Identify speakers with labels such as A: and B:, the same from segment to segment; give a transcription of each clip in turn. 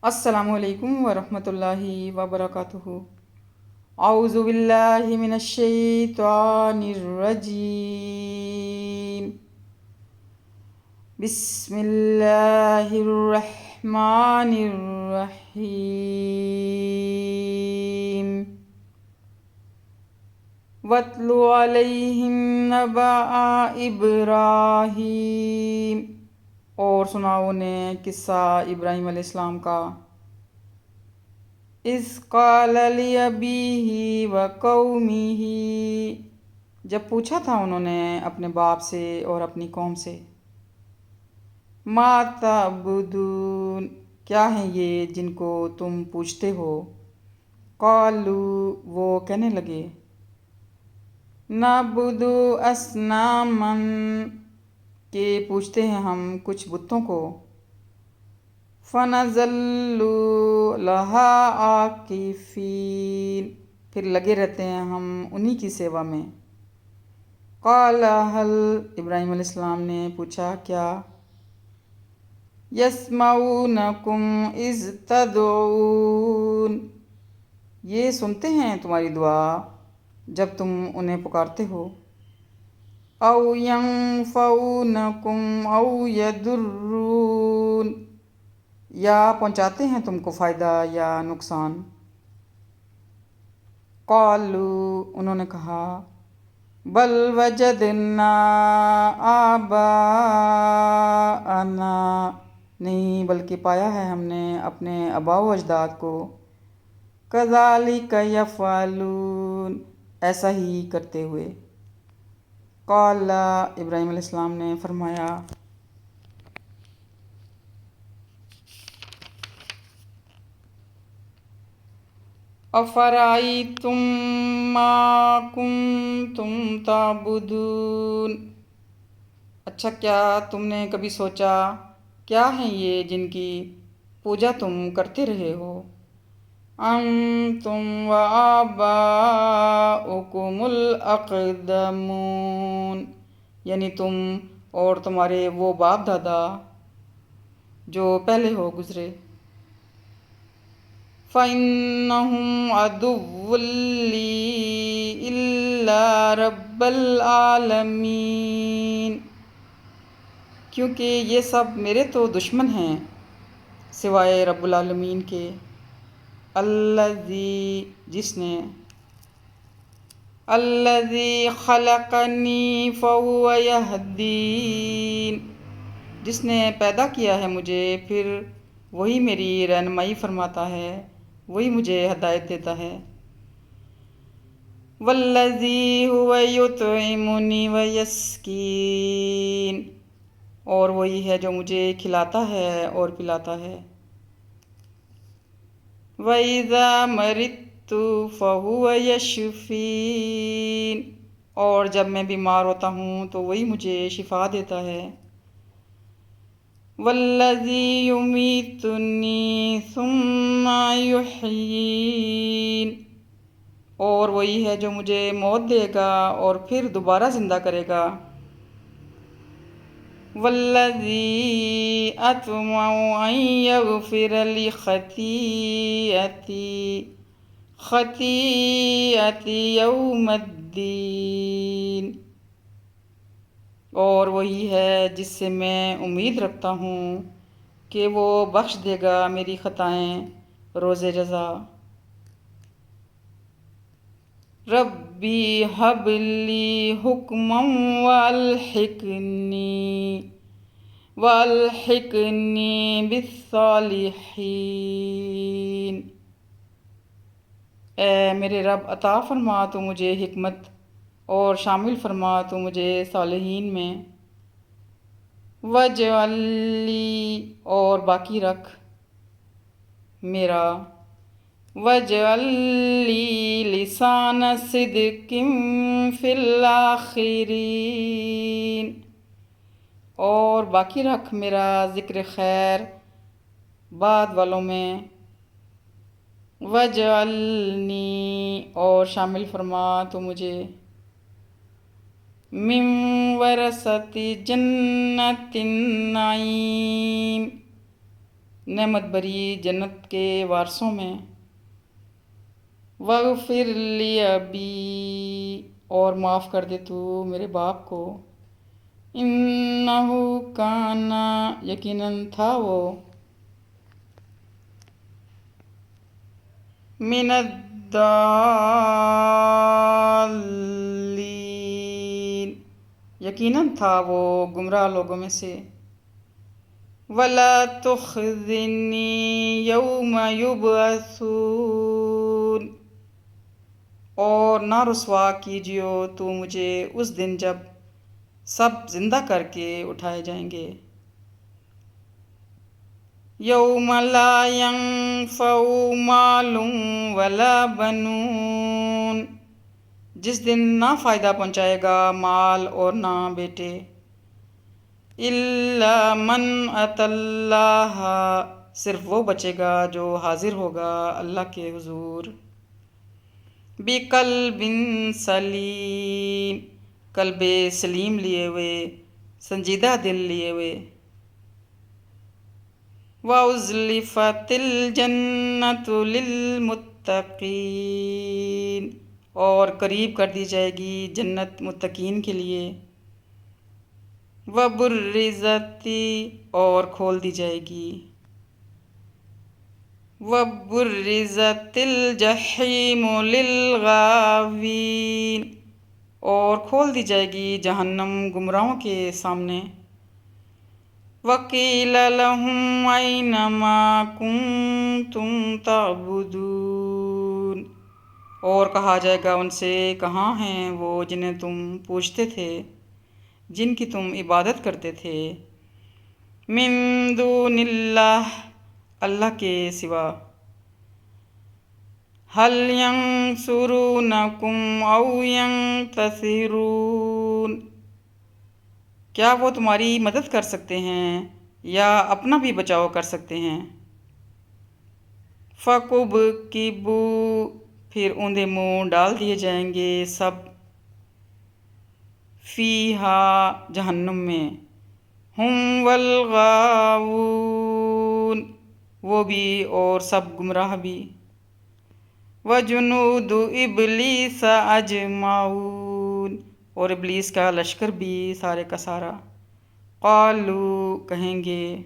A: السلام علیکم ورحمۃ اللہ وبرکاتہ۔ اعوذ باللہ من الشیطان الرجیم، بسم اللہ الرحمن الرحیم۔ وَاتْلُ عَلَيْهِمْ نَبَأَ ابراہیم، اور سناؤ انہیں قصہ ابراہیم علیہ السلام کا۔ اذ قال لأبیہ وقومہ، جب پوچھا تھا انہوں نے اپنے باپ سے اور اپنی قوم سے، ما تعبدون، کیا ہیں یہ جن کو تم پوچھتے ہو؟ قالوا، وہ کہنے لگے، نعبد اصناما، کہ پوچھتے ہیں ہم کچھ بتوں کو، فنظل لہا عاکفین، پھر لگے رہتے ہیں ہم انہی کی سیوا میں۔ قال هل، ابراہیم علیہ السلام نے پوچھا کیا، یسمعونکم اذ تدعون، یہ سنتے ہیں تمہاری دعا جب تم انہیں پکارتے ہو، او ینفعونکم او یضرون، یا پہنچاتے ہیں تم کو فائدہ یا نقصان۔ قالوا، انہوں نے کہا، بل وجدنا آباءنا، نہیں بلکہ پایا ہے ہم نے اپنے آباء و اجداد کو، کذالک یفعلون، ایسا ہی کرتے ہوئے۔ قال، ابراہیم علیہ السلام نے فرمایا، افرأیتم ما کنتم تعبدون، اچھا کیا تم نے کبھی سوچا کیا ہیں یہ جن کی پوجا تم کرتے رہے ہو؟ انتم وآباؤکم الاقدمون، یعنی تم اور تمہارے وہ باپ دادا جو پہلے ہو گزرے۔ فَإِنَّهُمْ عَدُوٌّ لِّي إِلَّا رَبَّ الْعَالَمِينَ، کیونکہ یہ سب میرے تو دشمن ہیں سوائے رب العالمین کے۔ الذی، جس نے، الذی خلقنی فہو یہدین، جس نے پیدا کیا ہے مجھے پھر وہی میری رہنمائی فرماتا ہے، وہی مجھے ہدایت دیتا ہے۔ والذی هو یطعمنی ویسقین، اور وہی ہے جو مجھے کھلاتا ہے اور پلاتا ہے۔ وَإِذَا مَرِضْتُ فَهُوَ يَشْفِينِ، اور جب میں بیمار ہوتا ہوں تو وہی مجھے شفا دیتا ہے۔ وَالَّذِي يُمِيتُنِي ثُمَّ يُحْيِينِ، اور وہی ہے جو مجھے موت دے گا اور پھر دوبارہ زندہ کرے گا۔ وَالَّذِي أَطْمَعُ أَن يَغْفِرَ لِي خَطِيئَتِي يَوْمَ الدِّينِ، اور وہی ہے جس سے میں امید رکھتا ہوں کہ وہ بخش دے گا میری خطائیں روز جزا۔ ربی ہب لی حکما والحقنی بالصالحین، اے میرے رب عطا فرما تو مجھے حکمت اور شامل فرما تو مجھے صالحین میں۔ وَاجْعَل لِّی، اور باقی رکھ میرا، وَاجْعَل لِّی لِسَانَ صِدْقٍ فِی الْآخِرِینَ، اور باقی رکھ میرا ذکر خیر بعد والوں میں۔ وَاجْعَلْنِی، اور شامل فرما تو مجھے، من ورثۃ جنۃ النعیم، نعمت بری جنت کے وارثوں میں۔ وغفر لی ابی، اور معاف کر دے تو میرے باپ کو۔ انہ کانا، یقیناً تھا وہ، من الضالین، یقیناً تھا وہ گمراہ لوگوں میں سے۔ ولا تخزنی یوم یبعثون، اور نہ رسوا کیجیو تو مجھے اس دن جب سب زندہ کر کے اٹھائے جائیں گے۔ یوم لا ینفع مال ولا بنون، جس دن نہ فائدہ پہنچائے گا مال اور نہ بیٹے۔ الا من اتی اللہ، صرف وہ بچے گا جو حاضر ہوگا اللہ کے حضور۔ بقلب سلیم، قلب سلیم لیے ہوئے، سنجیدہ دل لیے ہوئے۔ وَأُزْلِفَتِ الْجَنَّةُ لِلْمُتَّقِينَ، اور قریب کر دی جائے گی جنت متقین کے لیے۔ وَبُرِّزَتِ، اور کھول دی جائے گی۔ وَبُرِّزَتِ الْجَحِیمُ لِلْغَاوِینَ، اور کھول دی جائے گی جہنم گمراہوں کے سامنے۔ وَقِیلَ لَهُمْ أَیْنَ مَا کُنتُمْ تَعْبُدُونَ، اور کہا جائے گا ان سے کہاں ہیں وہ جنہیں تم پوجتے تھے، جن کی تم عبادت کرتے تھے۔ من دون اللہ، اللہ کے سوا۔ هل ینصرونکم او ینتصرون، کیا وہ تمہاری مدد کر سکتے ہیں یا اپنا بھی بچاؤ کر سکتے ہیں۔ فَكُبْكِبُوا، پھر اوندے منہ ڈال دیے جائیں گے سب، فیہا، جہنم میں، ہم والغاوون، وہ بھی اور سب گمراہ بھی۔ وَجُنُودُ إِبْلِيسَ أَجْمَعُونَ، اور ابلیس کا لشکر بھی سارے کا سارا۔ قالوا، کہیں گے،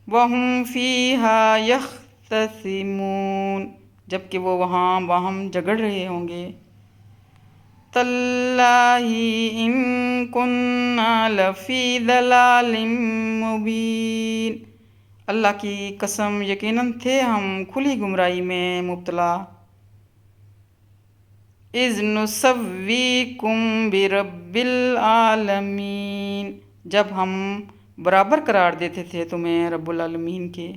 A: وَهُمْ فِيهَا يَخْتَصِمُونَ، جبکہ وہ وہاں باہم جھگڑ رہے ہوں گے۔ تَاللَّهِ إِن كُنَّا لَفِي ضَلَالٍ مُبِينٍ، اللہ کی قسم یقیناً تھے ہم کھلی گمراہی میں مبتلا۔ اِذْ نُسَوِّيكُم بِرَبِّ الْعَالَمِينَ، جب ہم برابر قرار دیتے تھے تمہیں رب العالمین کے۔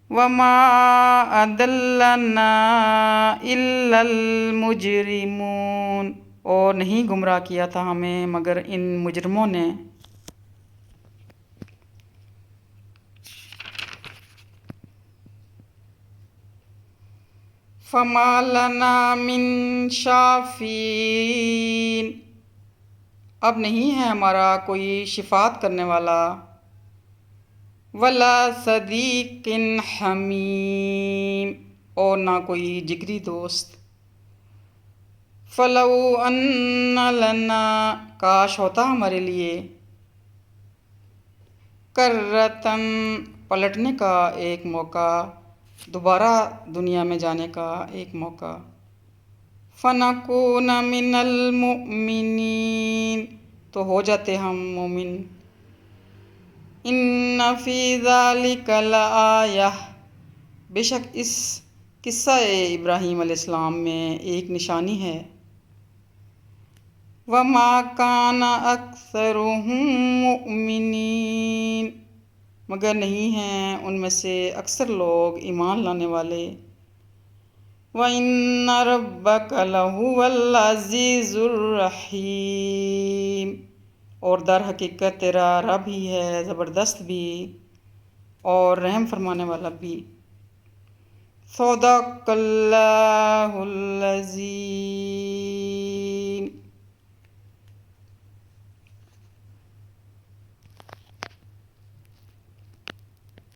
A: وَمَا أَضَلَّنَا إِلَّا الْمُجْرِمُونَ، اور نہیں گمراہ کیا تھا ہمیں مگر ان مجرموں نے۔ فَمَا لَنَا مِن شَافِعِینَ، اب نہیں ہے ہمارا کوئی شفاعت کرنے والا۔ وَلَا صَدِیقٍ حَمِیم، اور نہ کوئی جگری دوست۔ فَلَوْ أَنَّ لَنَا، کاش ہوتا ہمارے لیے، کَرَّةً، پلٹنے کا ایک موقع، دوبارہ دنیا میں جانے کا ایک موقع۔ فَنَکُونَ مِنَ الْمُؤْمِنِینَ، تو ہو جاتے ہم مومن۔ اِنَّ فِی ذَلِکَ لَآیَةً، بے شک اس قصہ ابراہیم علیہ السلام میں ایک نشانی ہے۔ وَمَا کَانَ أَکْثَرُهُم مُؤْمِنِینَ، مگر نہیں ہیں ان میں سے اکثر لوگ ایمان لانے والے۔ وَإِنَّ رَبَّکَ لَهُوَ الْعَزِیزُ الرَّحِیم، اور در حقیقت تیرا رب ہی ہے زبردست بھی اور رحم فرمانے والا بھی۔ صدق اللہ العظیم۔